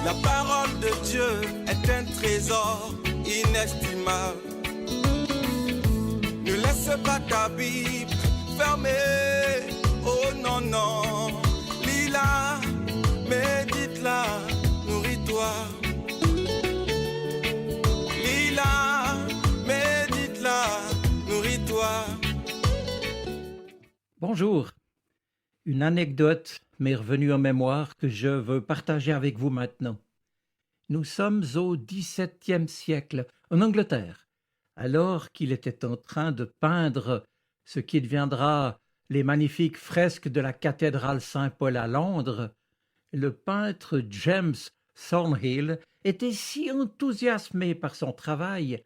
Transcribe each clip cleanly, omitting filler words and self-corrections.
La parole de Dieu est un trésor inestimable. Ne laisse pas ta Bible fermée. Oh non, non. Lis-la, médite-la, nourris-toi. Lis-la, médite-la, nourris-toi. Bonjour. Une anecdote m'est revenue en mémoire que je veux partager avec vous maintenant. Nous sommes au XVIIe siècle, en Angleterre, alors qu'il était en train de peindre ce qui deviendra les magnifiques fresques de la cathédrale Saint-Paul à Londres. Le peintre James Thornhill était si enthousiasmé par son travail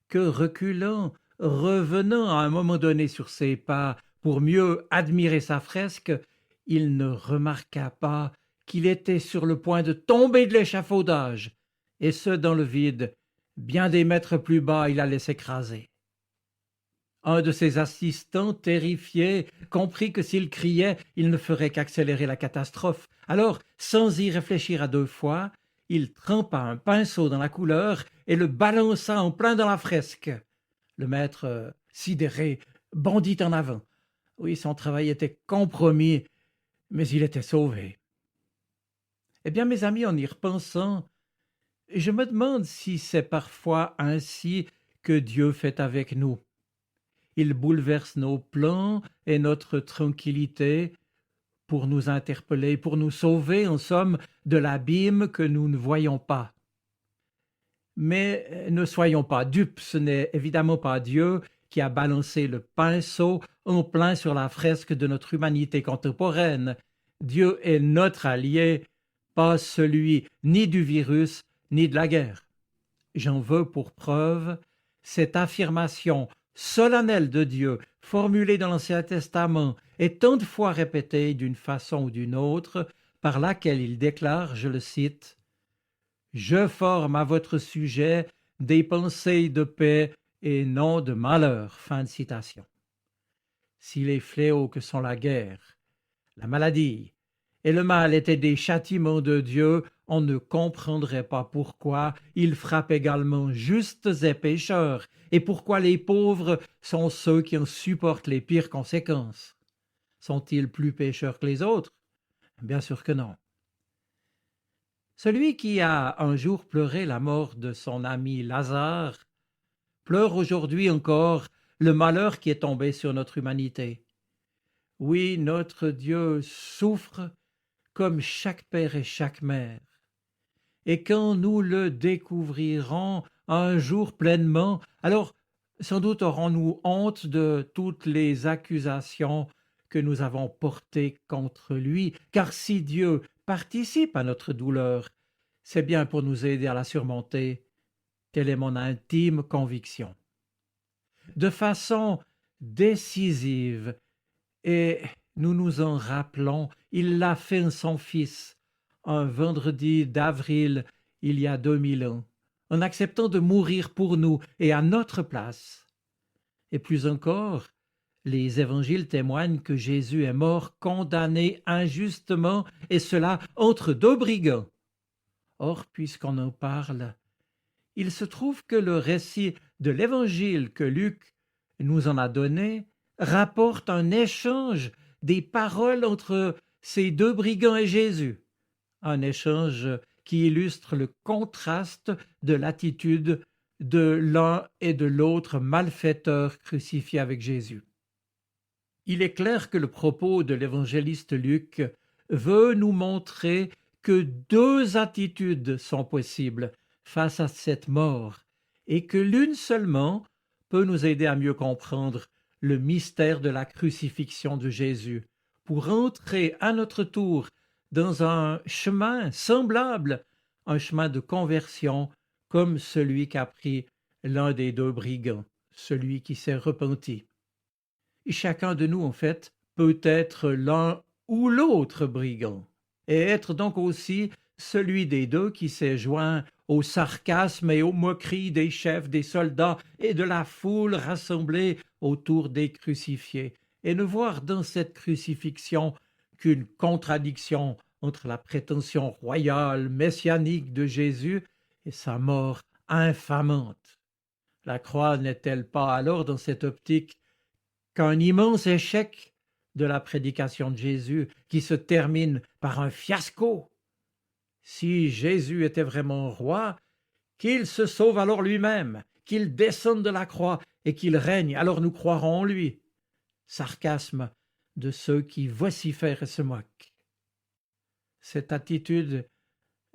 que, reculant, revenant à un moment donné sur ses pas pour mieux admirer sa fresque, il ne remarqua pas qu'il était sur le point de tomber de l'échafaudage, et ce dans le vide. Bien des mètres plus bas, il allait s'écraser. Un de ses assistants, terrifié, comprit que s'il criait, il ne ferait qu'accélérer la catastrophe. Alors, sans y réfléchir à deux fois, il trempa un pinceau dans la couleur et le balança en plein dans la fresque. Le maître, sidéré, bondit en avant. Oui, son travail était compromis, mais il était sauvé. Eh bien, mes amis, en y repensant, je me demande si c'est parfois ainsi que Dieu fait avec nous. Il bouleverse nos plans et notre tranquillité pour nous interpeller, pour nous sauver, en somme, de l'abîme que nous ne voyons pas. Mais ne soyons pas dupes, ce n'est évidemment pas Dieu qui a balancé le pinceau en plein sur la fresque de notre humanité contemporaine. Dieu est notre allié, pas celui ni du virus ni de la guerre. J'en veux pour preuve cette affirmation solennelle de Dieu, formulée dans l'Ancien Testament et tant de fois répétée d'une façon ou d'une autre, par laquelle il déclare, je le cite, « Je forme à votre sujet des pensées de paix et non de malheur. » Fin de citation. Si les fléaux que sont la guerre, la maladie et le mal étaient des châtiments de Dieu, on ne comprendrait pas pourquoi il frappe également justes et pécheurs, et pourquoi les pauvres sont ceux qui en supportent les pires conséquences. Sont-ils plus pécheurs que les autres? Bien sûr que non. Celui qui a un jour pleuré la mort de son ami Lazare pleure aujourd'hui encore le malheur qui est tombé sur notre humanité. Oui, notre Dieu souffre comme chaque père et chaque mère. Et quand nous le découvrirons un jour pleinement, alors sans doute aurons-nous honte de toutes les accusations que nous avons portées contre lui, car si Dieu participe à notre douleur, c'est bien pour nous aider à la surmonter. Telle est mon intime conviction. De façon décisive, et nous nous en rappelons, il l'a fait en son Fils, un vendredi d'avril il y a 2000 ans, en acceptant de mourir pour nous et à notre place. Et plus encore, les évangiles témoignent que Jésus est mort condamné injustement, et cela entre deux brigands. Or, puisqu'on en parle, il se trouve que le récit de l'évangile que Luc nous en a donné rapporte un échange des paroles entre ces deux brigands et Jésus, un échange qui illustre le contraste de l'attitude de l'un et de l'autre malfaiteur crucifié avec Jésus. Il est clair que le propos de l'évangéliste Luc veut nous montrer que deux attitudes sont possibles face à cette mort, et que l'une seulement peut nous aider à mieux comprendre le mystère de la crucifixion de Jésus, pour entrer à notre tour dans un chemin semblable, un chemin de conversion comme celui qu'a pris l'un des deux brigands, celui qui s'est repenti. Et chacun de nous, en fait, peut être l'un ou l'autre brigand, et être donc aussi celui des deux qui s'est joint au sarcasme et aux moqueries des chefs, des soldats et de la foule rassemblée autour des crucifiés, et ne voir dans cette crucifixion qu'une contradiction entre la prétention royale, messianique de Jésus et sa mort infamante. La croix n'est-elle pas alors dans cette optique qu'un immense échec de la prédication de Jésus qui se termine par un fiasco? Si Jésus était vraiment roi, qu'il se sauve alors lui-même, qu'il descende de la croix et qu'il règne, alors nous croirons en lui. Sarcasme de ceux qui vocifèrent et se moquent. Cette attitude,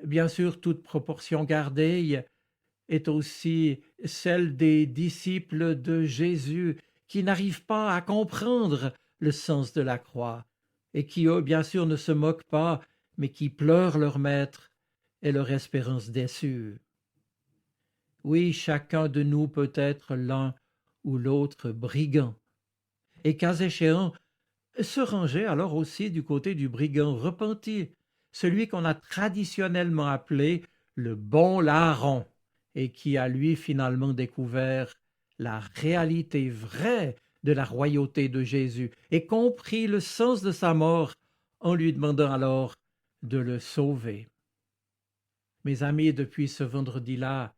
bien sûr toute proportion gardée, est aussi celle des disciples de Jésus qui n'arrivent pas à comprendre le sens de la croix et qui, eux, bien sûr, ne se moquent pas, mais qui pleurent leur maître et leur espérance déçue. Oui, chacun de nous peut être l'un ou l'autre brigand, et cas échéant, se ranger alors aussi du côté du brigand repenti, celui qu'on a traditionnellement appelé le bon larron, et qui a lui finalement découvert la réalité vraie de la royauté de Jésus et compris le sens de sa mort en lui demandant alors de le sauver. Mes amis, depuis ce vendredi-là,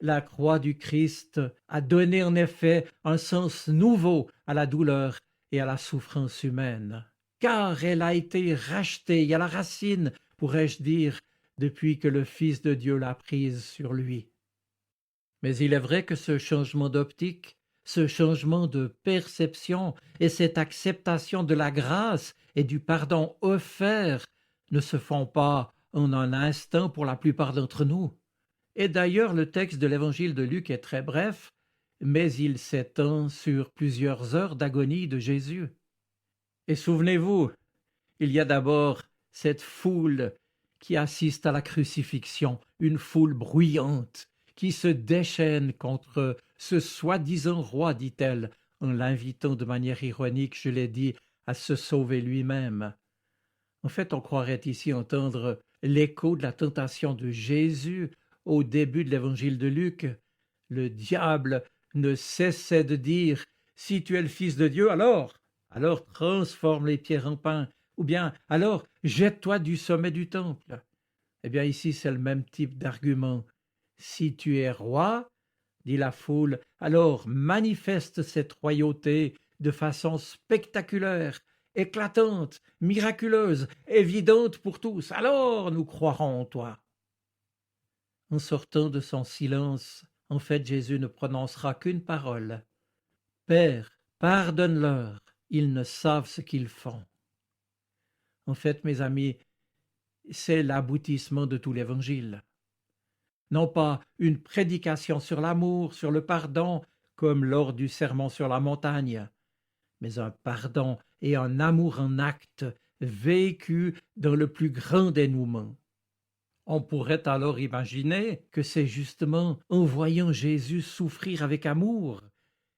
la croix du Christ a donné en effet un sens nouveau à la douleur et à la souffrance humaine, car elle a été rachetée à la racine, pourrais-je dire, depuis que le Fils de Dieu l'a prise sur lui. Mais il est vrai que ce changement d'optique, ce changement de perception et cette acceptation de la grâce et du pardon offert ne se font pas en un instant pour la plupart d'entre nous. Et d'ailleurs, le texte de l'évangile de Luc est très bref, mais il s'étend sur plusieurs heures d'agonie de Jésus. Et souvenez-vous, il y a d'abord cette foule qui assiste à la crucifixion, une foule bruyante, qui se déchaîne contre ce soi-disant roi, dit-elle, en l'invitant de manière ironique, je l'ai dit, à se sauver lui-même. En fait, on croirait ici entendre l'écho de la tentation de Jésus au début de l'évangile de Luc. Le diable ne cessait de dire « Si tu es le Fils de Dieu, alors transforme les pierres en pain, ou bien alors jette-toi du sommet du temple. » Eh bien ici, c'est le même type d'argument. Si tu es roi, dit la foule, alors manifeste cette royauté de façon spectaculaire, éclatante, miraculeuse, évidente pour tous. Alors nous croirons en toi. En sortant de son silence, en fait, Jésus ne prononcera qu'une parole. Père, pardonne-leur, ils ne savent ce qu'ils font. En fait, mes amis, c'est l'aboutissement de tout l'évangile. Non pas une prédication sur l'amour, sur le pardon, comme lors du sermon sur la montagne, mais un pardon et un amour en acte vécu dans le plus grand dénouement. On pourrait alors imaginer que c'est justement en voyant Jésus souffrir avec amour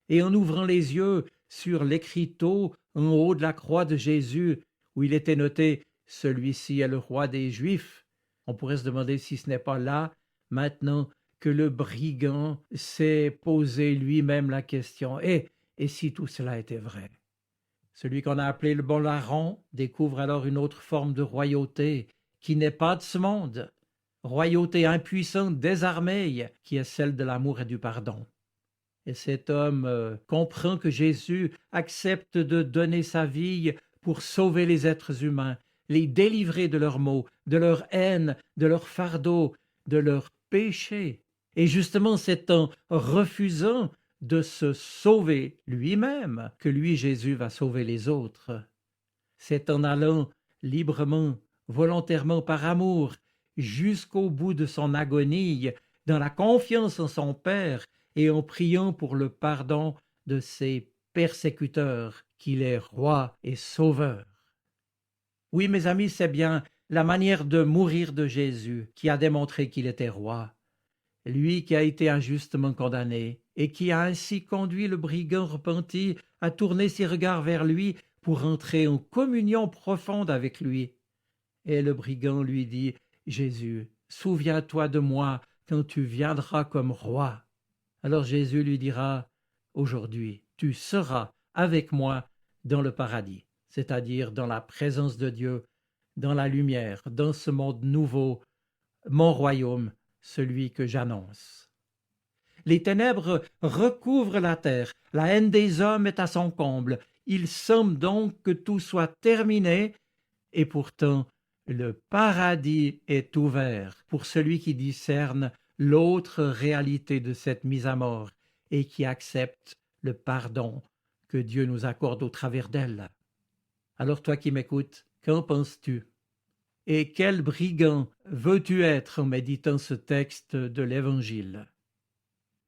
et en ouvrant les yeux sur l'écriteau en haut de la croix de Jésus où il était noté « Celui-ci est le roi des Juifs », on pourrait se demander si ce n'est pas là, maintenant, que le brigand s'est posé lui-même la question « Et si tout cela était vrai ?» Celui qu'on a appelé le bon larron découvre alors une autre forme de royauté qui n'est pas de ce monde, royauté impuissante, désarmée, qui est celle de l'amour et du pardon. Et cet homme comprend que Jésus accepte de donner sa vie pour sauver les êtres humains, les délivrer de leurs maux, de leur haine, de leur fardeau, de leurs péchés. Et justement, c'est en refusant de se sauver lui-même que lui, Jésus, va sauver les autres. C'est en allant librement, volontairement, par amour, jusqu'au bout de son agonie, dans la confiance en son Père et en priant pour le pardon de ses persécuteurs, qu'il est roi et sauveur. Oui, mes amis, c'est bien la manière de mourir de Jésus qui a démontré qu'il était roi. Lui qui a été injustement condamné et qui a ainsi conduit le brigand repenti à tourner ses regards vers lui pour entrer en communion profonde avec lui. Et le brigand lui dit « Jésus, souviens-toi de moi quand tu viendras comme roi. » Alors Jésus lui dira « Aujourd'hui, tu seras avec moi dans le paradis, c'est-à-dire dans la présence de Dieu, dans la lumière, dans ce monde nouveau, mon royaume, celui que j'annonce. Les ténèbres recouvrent la terre, la haine des hommes est à son comble. Il semble donc que tout soit terminé, et pourtant le paradis est ouvert pour celui qui discerne l'autre réalité de cette mise à mort et qui accepte le pardon que Dieu nous accorde au travers d'elle. Alors toi qui m'écoutes, qu'en penses-tu? Et quel brigand veux-tu être en méditant ce texte de l'Évangile?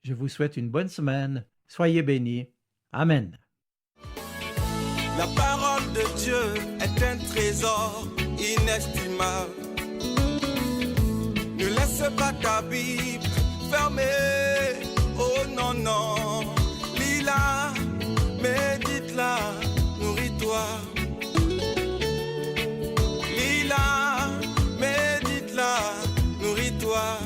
Je vous souhaite une bonne semaine. Soyez bénis. Amen. La parole de Dieu est un trésor inestimable. Ne laisse pas ta Bible fermée. Oh non, non. Lis-la, médite-la, nourris-toi. Lis-la, médite-la, nourris-toi.